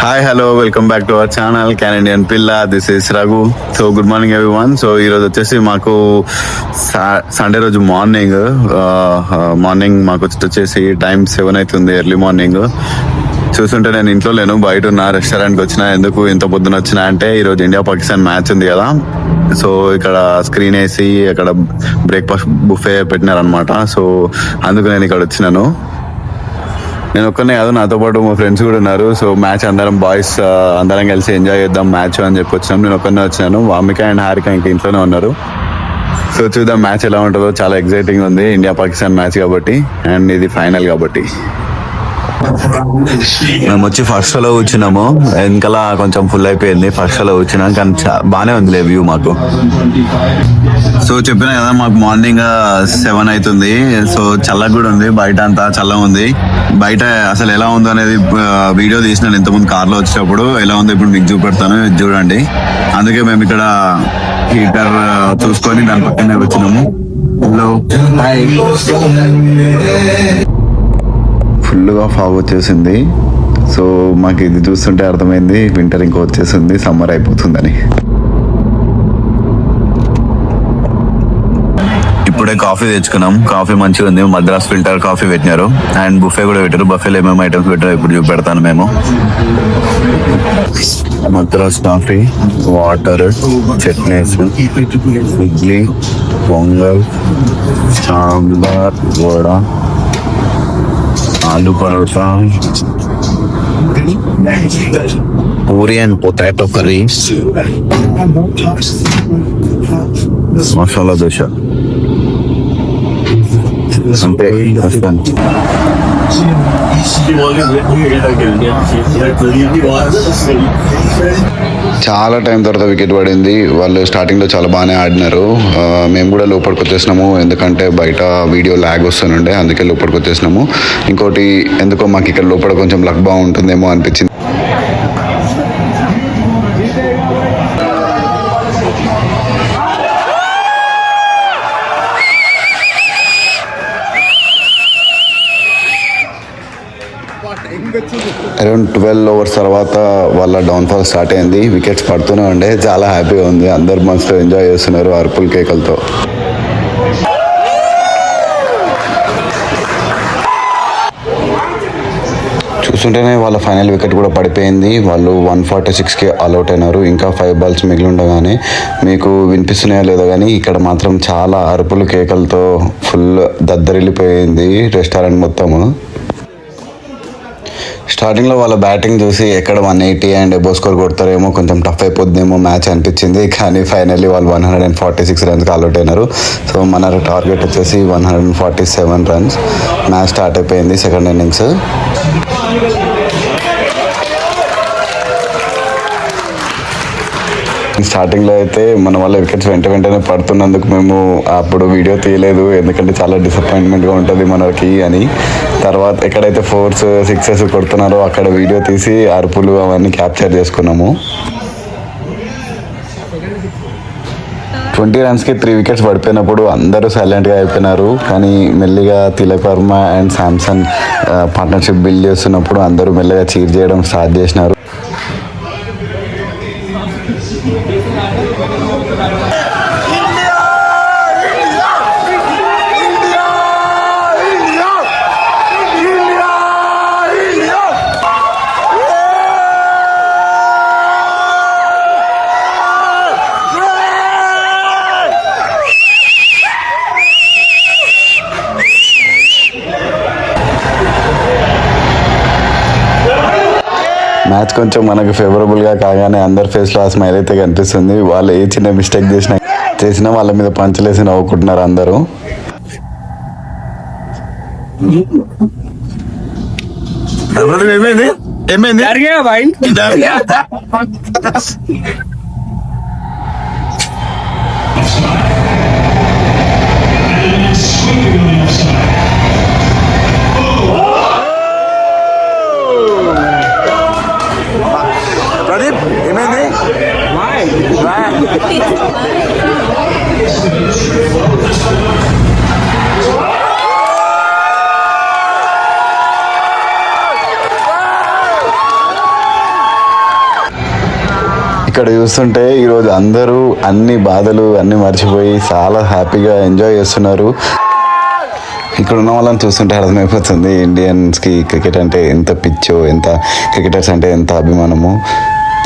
Hi hello welcome back to our channel Canadian పిల్ల. This is Raghu. So good morning everyone. So ఈరోజు వచ్చేసి మాకు Sunday రోజు morning మాకు వచ్చేసి టైం 7 అవుతుంది, ఎర్లీ మార్నింగ్. చూస్తుంటే నేను ఇంట్లో లేను, బయట ఉన్న రెస్టారెంట్కి వచ్చిన. ఎందుకు ఇంత పొద్దున వచ్చిన అంటే ఈరోజు ఇండియా పాకిస్తాన్ మ్యాచ్ ఉంది కదా. సో ఇక్కడ స్క్రీన్ వేసి అక్కడ బ్రేక్ఫాస్ట్ బుఫే పెట్టినారనమాట. సో అందుకు నేను ఇక్కడ వచ్చినాను. నేను ఒక్కనే కాదు, నాతో పాటు మా ఫ్రెండ్స్ కూడా ఉన్నారు. సో మ్యాచ్ అందరం బాయ్స్ అందరం కలిసి ఎంజాయ్ చేద్దాం మ్యాచ్ అని చెప్పి వచ్చినాం. నేను ఒక్కనే వచ్చినాను, వామిక అండ్ హారిక ఇంక ఇంట్లోనే ఉన్నారు. సో చూద్దాం మ్యాచ్ ఎలా ఉంటుందో. చాలా ఎక్సైటింగ్ ఉంది, ఇండియా పాకిస్తాన్ మ్యాచ్ కాబట్టి, అండ్ ఇది ఫైనల్ కాబట్టి. మేము వచ్చి ఫస్ట్ షోలో కూర్చున్నాము, వెనకాల కొంచెం ఫుల్ అయిపోయింది. ఫస్ట్ షోలో కూర్చున్నాం, కానీ బాగానే ఉంది వ్యూ మాకు. సో చెప్పినా కదా, మాకు మార్నింగ్ 7 అవుతుంది. సో చల్లగా కూడా ఉంది, బయట అంతా చల్లగా ఉంది. బయట అసలు ఎలా ఉందో అనేది వీడియో తీసినాను ఇంతకుముందు కార్లో వచ్చేటప్పుడు. ఎలా ఉందో ఇప్పుడు మీకు చూపెడతాను, చూడండి. అందుకే మేము ఇక్కడ హీటర్ చూసుకొని దాని పక్కనే వచ్చినాము. హలో, ఫుల్గా ఫాగ్ వచ్చేసింది. సో మాకు ఇది చూస్తుంటే అర్థమైంది వింటర్ ఇంకా వచ్చేసింది, సమ్మర్ అయిపోతుందని. ఇప్పుడే కాఫీ తెచ్చుకున్నాం. కాఫీ మంచిగా ఉంది, మద్రాస్ ఫిల్టర్ కాఫీ పెట్టినారు. అండ్ బుఫే కూడా పెట్టారు. బఫేలో ఏమేమి ఐటమ్స్ పెట్టారు ఇప్పుడు చూపెడతాను. మేము Madras coffee, water, chutneys, idli, pongal, sambar, vada, aloo paratha, puri and potato curry, masala dosa. అంతే. చాలా టైం తర్వాత వికెట్ పడింది. వాళ్ళు స్టార్టింగ్లో చాలా బాగానే ఆడినారు. మేము కూడా లోపలికి వచ్చేసినాము, ఎందుకంటే బయట వీడియో ల్యాగ్ వస్తుండే, అందుకే లోపలికి వచ్చేసినాము. ఇంకోటి ఎందుకో మాకు ఇక్కడ లోపల కొంచెం లక్ బాగుంటుందేమో అనిపించింది. అరౌండ్ 12 ఓవర్స్ తర్వాత వాళ్ళ డౌన్ఫాల్ స్టార్ట్ అయింది. వికెట్స్ పడుతూనే ఉండే, చాలా హ్యాపీగా ఉంది. అందరు మనసులో ఎంజాయ్ చేస్తున్నారు అరుపుల్ కేకలతో. చూస్తుంటేనే వాళ్ళ ఫైనల్ వికెట్ కూడా పడిపోయింది. వాళ్ళు 146కి ఆల్అౌట్ అయినారు. ఇంకా 5 బాల్స్ మిగిలి ఉండగానే. మీకు వినిపిస్తున్నాయో లేదో కానీ ఇక్కడ మాత్రం చాలా అరుపులు కేకలతో ఫుల్ దద్దరిల్లిపోయింది రెస్టారెంట్ మొత్తము. స్టార్టింగ్లో వాళ్ళ బ్యాటింగ్ చూసి ఎక్కడ 180 అండ్ ఎబో స్కోర్ కొడతారేమో, కొంచెం టఫ్ అయిపోద్దేమో మ్యాచ్ అనిపించింది. కానీ ఫైనల్లీ వాళ్ళు 146 రన్స్కి ఆల్అౌట్ అయినారు. సో మన టార్గెట్ వచ్చేసి 147 రన్స్. మ్యాచ్ స్టార్ట్ అయిపోయింది సెకండ్ ఇన్నింగ్స్. స్టార్టింగ్లో అయితే మన వల్ల వికెట్స్ వెంటనే పడుతున్నందుకు మేము అప్పుడు వీడియో తీయలేదు, ఎందుకంటే చాలా డిసప్పాయింట్మెంట్గా ఉంటుంది మనకి అని. తర్వాత ఎక్కడైతే 4s 6s కొడుతున్నారో అక్కడ వీడియో తీసి అరుపులు అవన్నీ క్యాప్చర్ చేసుకున్నాము. 20 రన్స్కి 3 వికెట్స్ పడిపోయినప్పుడు అందరూ సైలెంట్గా అయిపోయినారు. కానీ మెల్లిగా Tilak Varma and Samson partnership build చేస్తున్నప్పుడు అందరూ మెల్లగా చీర్ చేయడం స్టార్ట్ చేసినారు. మ్యాచ్ కొంచెం మనకు ఫేవరబుల్గా కాగానే అందరి ఫేస్లో ఆ స్మైల్ అయితే కనిపిస్తుంది. వాళ్ళు ఏ చిన్న మిస్టేక్ చేసినా వాళ్ళ మీద పంచలేసి నవ్వుకుంటున్నారు అందరూ. ఏమైంది? ప్రదీప్ ఏమైంది? ఇక్కడ చూస్తుంటే ఈరోజు అందరూ అన్ని బాధలు అన్ని మర్చిపోయి చాలా హ్యాపీగా ఎంజాయ్ చేస్తున్నారు. ఇక్కడ ఉన్న వాళ్ళని చూస్తుంటే అర్థమైపోతుంది ఇండియన్స్కి క్రికెట్ అంటే ఎంత పిచ్చో, ఎంత క్రికెటర్స్ అంటే ఎంత అభిమానము.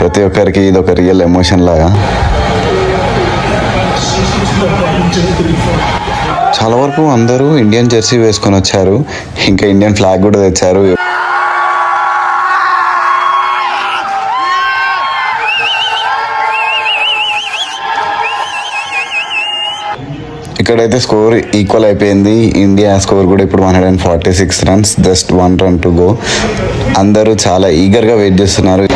ప్రతి ఒక్కరికి ఇది ఒక రియల్ ఎమోషన్ లాగా. చాలా వరకు అందరూ ఇండియన్ జెర్సీ వేసుకొని వచ్చారు, ఇంకా ఇండియన్ ఫ్లాగ్ కూడా తెచ్చారు. ఇక్కడైతే స్కోర్ ఈక్వల్ అయిపోయింది. ఇండియా స్కోర్ కూడా ఇప్పుడు 146 runs, just 1 run to go. అందరూ చాలా ఈగర్గా వెయిట్ చేస్తున్నారు.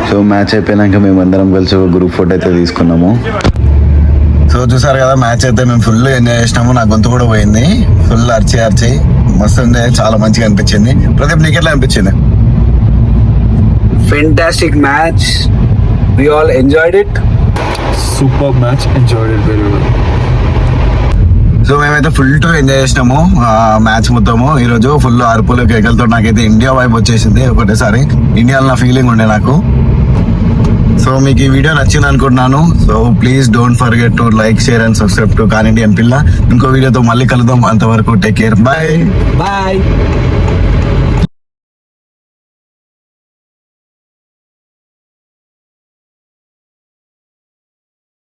సో మ్యాచ్ అయిపోయినాక మేమందరం కలిసి ఒక గ్రూప్ ఫోటో అయితే తీసుకున్నాము. సో చూసారు కదా, మ్యాచ్ అయితే మేము ఫుల్ ఎంజాయ్ చేసినాము. నా గొంతు కూడా పోయింది, ఫుల్ అరిచి మస్తు ఎంజాయ్, చాలా మంచిగా అనిపించింది. ప్రదీప్ నీకు ఎట్లా అనిపించింది? Fantastic match, we all enjoyed it. Super match, enjoyed it very well. So మేమైతే ఫుల్ టు ఎంజాయ్ చేసినాము మ్యాచ్ మొత్తము. ఈరోజు ఫుల్ అరుపులు కేకలతో నాకైతే ఇండియా వైపు వచ్చేసింది ఒకటేసారి. ఇండియాలో నా ఫీలింగ్ ఉండే నాకు. సో మీకు ఈ వీడియో నచ్చింది అనుకుంటున్నాను. So please don't forget to like, share and subscribe to కాన్ ఇండియన్ పిల్ల. ఇంకో వీడియోతో మళ్ళీ కలుద్దాం. అంతవరకు టేక్ కేర్, బాయ్.